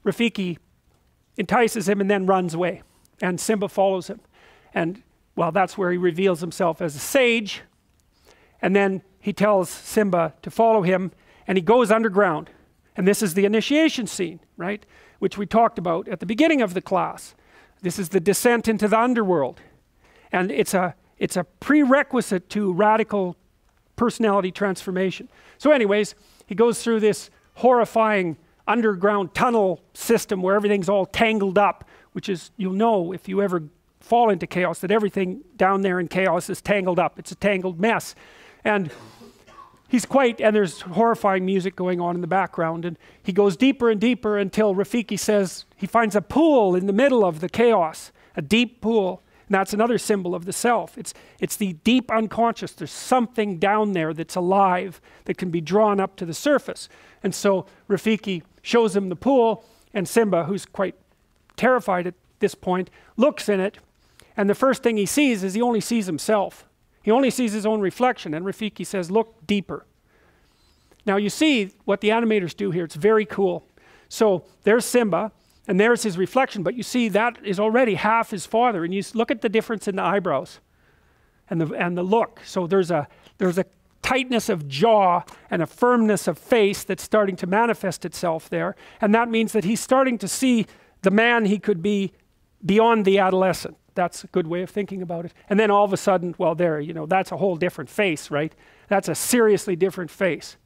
Rafiki entices him and then runs away. And Simba follows him. And, well, that's where he reveals himself as a sage. And then he tells Simba to follow him, and he goes underground. And this is the initiation scene, right? Which we talked about at the beginning of the class. This is the descent into the underworld. And it's a prerequisite to radical personality transformation. So anyways, he goes through this horrifying underground tunnel system where everything's all tangled up, which is, you'll know if you ever fall into chaos, that everything down there in chaos is tangled up. It's a tangled mess. And and there's horrifying music going on in the background, and he goes deeper and deeper until Rafiki says he finds a pool in the middle of the chaos, a deep pool. And that's another symbol of the self. It's the deep unconscious. There's something down there that's alive that can be drawn up to the surface. And so Rafiki shows him the pool, and Simba, who's quite terrified at this point, looks in it, and the first thing he sees is he only sees himself. He only sees his own reflection, and Rafiki says, look deeper. Now you see what the animators do here. It's very cool. So there's Simba, and there's his reflection, but you see that is already half his father, and you look at the difference in the eyebrows and the look. So there's a tightness of jaw and a firmness of face that's starting to manifest itself there, and that means that he's starting to see the man he could be beyond the adolescent. That's a good way of thinking about it. And then all of a sudden, well, there, you know, that's a whole different face, right? That's a seriously different face.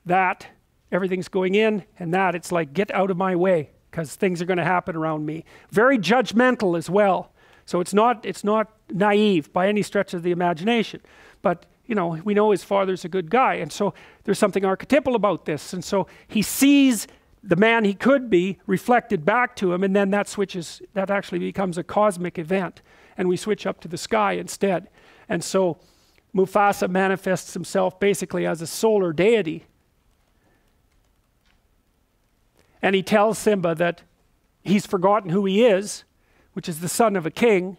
That, everything's going in, and that, it's like, get out of my way, because things are going to happen around me. Very judgmental as well. So it's not naive by any stretch of the imagination. But, you know, we know his father's a good guy, and so there's something archetypal about this. And so he sees the man he could be reflected back to him, and then that actually becomes a cosmic event, and we switch up to the sky instead. And so Mufasa manifests himself basically as a solar deity, and he tells Simba that he's forgotten who he is, which is the son of a king,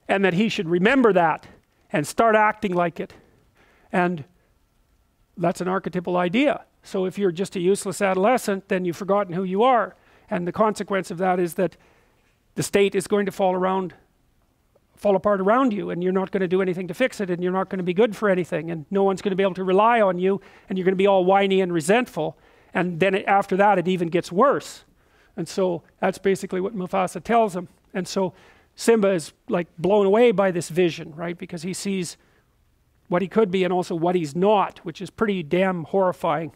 and that he should remember that and start acting like it. And that's an archetypal idea. So if you're just a useless adolescent, then you've forgotten who you are. And the consequence of that is that the state is going to fall apart around you, and you're not going to do anything to fix it, and you're not going to be good for anything, and no one's going to be able to rely on you, and you're going to be all whiny and resentful. And then after that, it even gets worse. And so that's basically what Mufasa tells him. And so Simba is like blown away by this vision, right? Because he sees what he could be and also what he's not, which is pretty damn horrifying.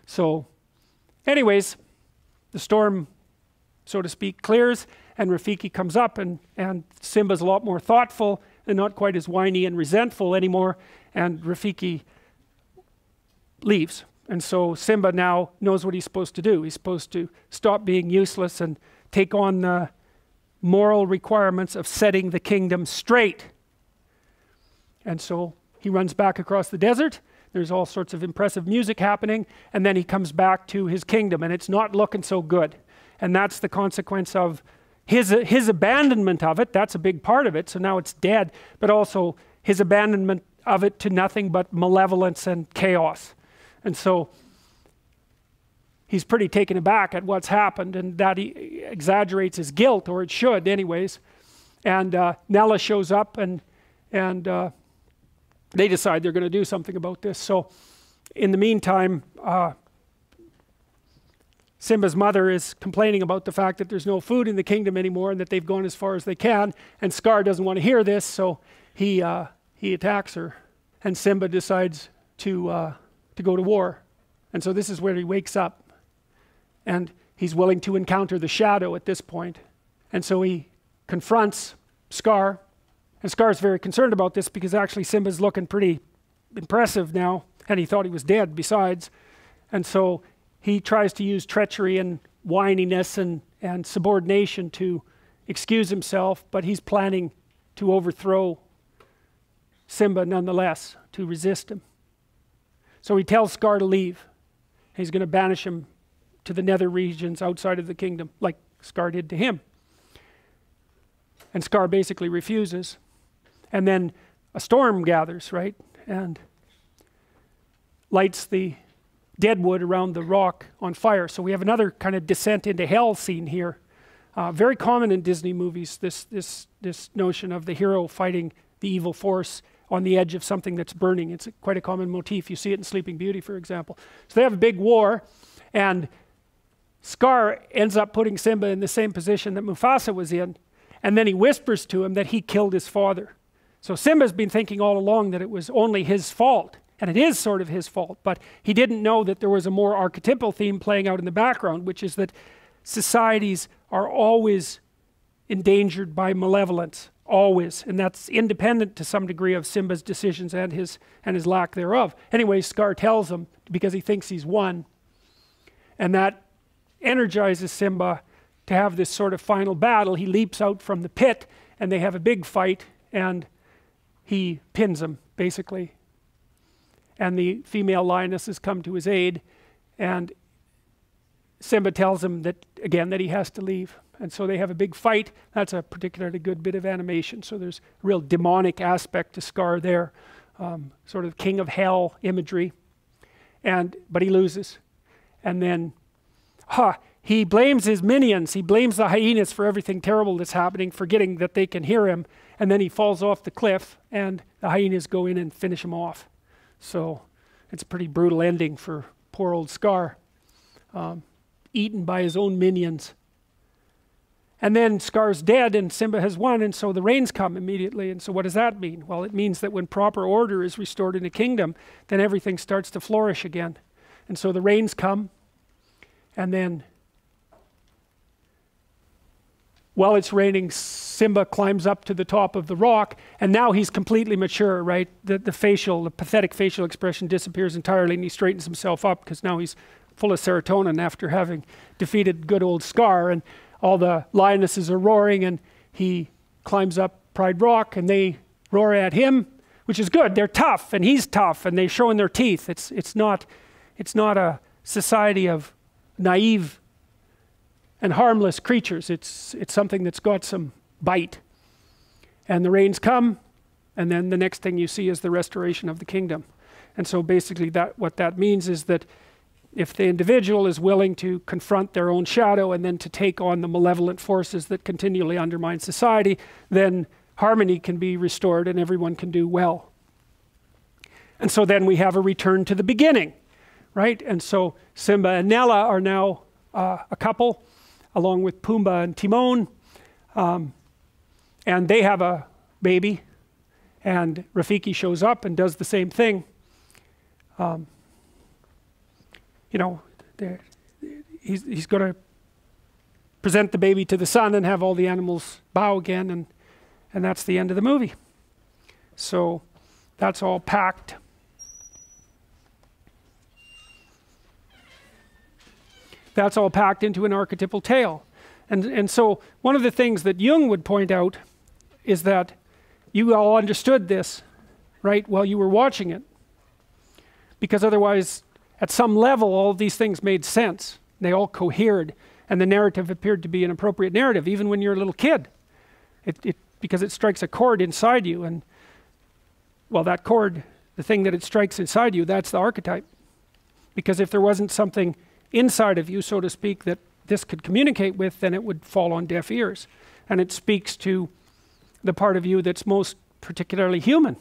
So anyways, the storm, so to speak, clears, and Rafiki comes up, and Simba's a lot more thoughtful and not quite as whiny and resentful anymore, and Rafiki leaves. And so Simba now knows what he's supposed to do. He's supposed to stop being useless and take on the moral requirements of setting the kingdom straight. And so he runs back across the desert. There's all sorts of impressive music happening, and then he comes back to his kingdom, and it's not looking so good. And that's the consequence of his abandonment of it. That's a big part of it. So now it's dead, but also his abandonment of it to nothing but malevolence and chaos. And so he's pretty taken aback at what's happened, and that he exaggerates his guilt, or it should anyways. And Nella shows up, and they decide they're going to do something about this. So in the meantime, Simba's mother is complaining about the fact that there's no food in the kingdom anymore, and that they've gone as far as they can, and Scar doesn't want to hear this, so he attacks her, and Simba decides to go to war. And so this is where he wakes up, and he's willing to encounter the shadow at this point. And so he confronts Scar, and Scar's very concerned about this, because actually Simba's looking pretty impressive now, and he thought he was dead besides. And so he tries to use treachery and whininess and subordination to excuse himself, but he's planning to overthrow Simba nonetheless, to resist him. So he tells Scar to leave. He's going to banish him to the nether regions outside of the kingdom, like Scar did to him. And Scar basically refuses. And then a storm gathers, right? And lights the dead wood around the rock on fire. So we have another kind of descent into hell scene here. Very common in Disney movies, this notion of the hero fighting the evil force on the edge of something that's burning. It's quite a common motif. You see it in Sleeping Beauty, for example. So they have a big war, and Scar ends up putting Simba in the same position that Mufasa was in, and then he whispers to him that he killed his father. So Simba's been thinking all along that it was only his fault, and it is sort of his fault, but he didn't know that there was a more archetypal theme playing out in the background, which is that societies are always endangered by malevolence, always, and that's independent to some degree of Simba's decisions and his lack thereof. Anyway, Scar tells him because he thinks he's won, and that energizes Simba to have this sort of final battle. He leaps out from the pit, and they have a big fight, and he pins him, basically. And the female lionesses come to his aid, and Simba tells him that, again, that he has to leave. And so they have a big fight. That's a particularly good bit of animation. So there's a real demonic aspect to Scar there, sort of king of hell imagery. But he loses. And then, he blames his minions. He blames the hyenas for everything terrible that's happening, forgetting that they can hear him. And then he falls off the cliff, and the hyenas go in and finish him off. So it's a pretty brutal ending for poor old Scar, eaten by his own minions. And then Scar's dead, and Simba has won, and so the rains come immediately. And so what does that mean? Well, it means that when proper order is restored in a kingdom, then everything starts to flourish again. And so the rains come, and then while it's raining, Simba climbs up to the top of the rock, and now he's completely mature, right? The pathetic facial expression disappears entirely, and he straightens himself up because now he's full of serotonin after having defeated good old Scar, and all the lionesses are roaring, and he climbs up Pride Rock, and they roar at him, which is good. They're tough, and he's tough, and they're showing their teeth. It's not a society of naive and harmless creatures. It's something that's got some bite. And the rains come, and then the next thing you see is the restoration of the kingdom. And so basically what that means is that if the individual is willing to confront their own shadow and then to take on the malevolent forces that continually undermine society, then harmony can be restored and everyone can do well. And so then we have a return to the beginning, right? And so Simba and Nala are now a couple, along with Pumbaa and Timon, and they have a baby, and Rafiki shows up and does the same thing. You know, he's going to present the baby to the sun and have all the animals bow again, and that's the end of the movie. So that's all packed. That's all packed into an archetypal tale. And so one of the things that Jung would point out is that you all understood this, right, while you were watching it. Because otherwise, at some level, all of these things made sense. They all cohered, and the narrative appeared to be an appropriate narrative, even when you're a little kid. Because it strikes a chord inside you, and, well, that chord, the thing that it strikes inside you, that's the archetype. Because if there wasn't something inside of you, so to speak, that this could communicate with, then it would fall on deaf ears. And it speaks to the part of you that's most particularly human.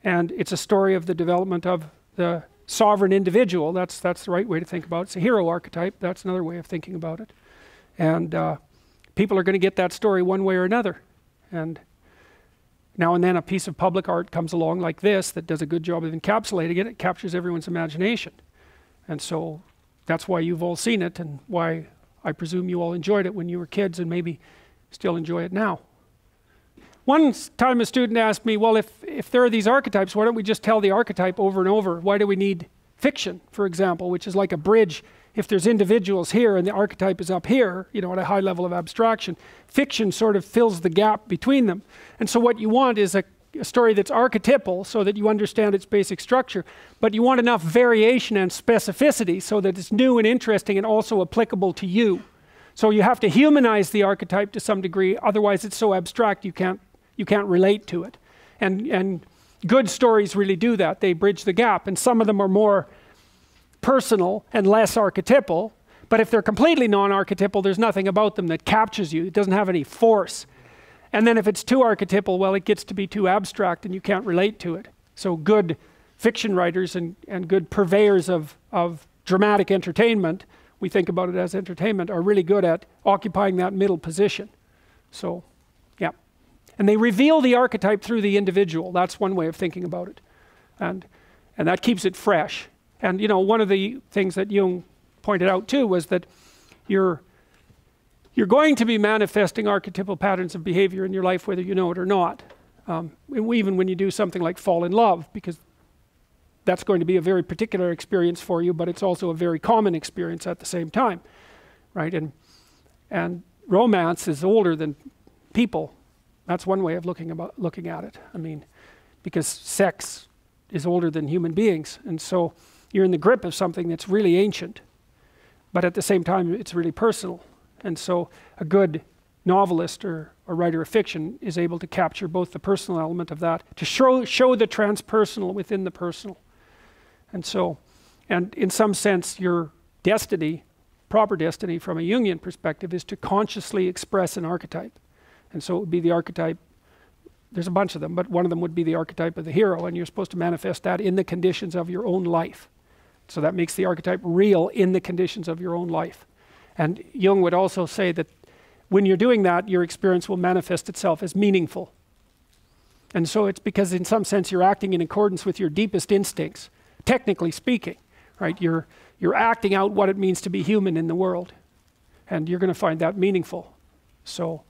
And it's a story of the development of the sovereign individual. That's the right way to think about it. It's a hero archetype. That's another way of thinking about it. And people are going to get that story one way or another. And now and then a piece of public art comes along like this that does a good job of encapsulating it. It captures everyone's imagination. And so that's why you've all seen it, and why I presume you all enjoyed it when you were kids and maybe still enjoy it now. One time a student asked me, well, if there are these archetypes, why don't we just tell the archetype over and over? Why do we need fiction, for example, which is like a bridge? If there's individuals here and the archetype is up here, you know, at a high level of abstraction, fiction sort of fills the gap between them. And so what you want is a story that's archetypal so that you understand its basic structure, but you want enough variation and specificity so that it's new and interesting and also applicable to you. So you have to humanize the archetype to some degree, otherwise it's so abstract you can't relate to it. And good stories really do that. They bridge the gap, and some of them are more personal and less archetypal. But if they're completely non-archetypal, there's nothing about them that captures you. It doesn't have any force. And then if it's too archetypal, well, it gets to be too abstract and you can't relate to it. So good fiction writers and good purveyors of dramatic entertainment, we think about it as entertainment, are really good at occupying that middle position. So, yeah. And they reveal the archetype through the individual. That's one way of thinking about it. And that keeps it fresh. And, you know, one of the things that Jung pointed out too was that you're going to be manifesting archetypal patterns of behavior in your life whether you know it or not. Even when you do something like fall in love, because that's going to be a very particular experience for you, but it's also a very common experience at the same time, right? And romance is older than people. That's one way of looking at it. I mean, because sex is older than human beings, and so you're in the grip of something that's really ancient, but at the same time it's really personal. And so a good novelist or writer of fiction is able to capture both the personal element of that, to show the transpersonal within the personal. And so, and in some sense, your destiny, proper destiny from a Jungian perspective, is to consciously express an archetype. And so it would be the archetype, there's a bunch of them, but one of them would be the archetype of the hero, and you're supposed to manifest that in the conditions of your own life. So that makes the archetype real in the conditions of your own life. And Jung would also say that when you're doing that, your experience will manifest itself as meaningful. And so it's because in some sense you're acting in accordance with your deepest instincts, technically speaking, right? You're acting out what it means to be human in the world, and you're going to find that meaningful. So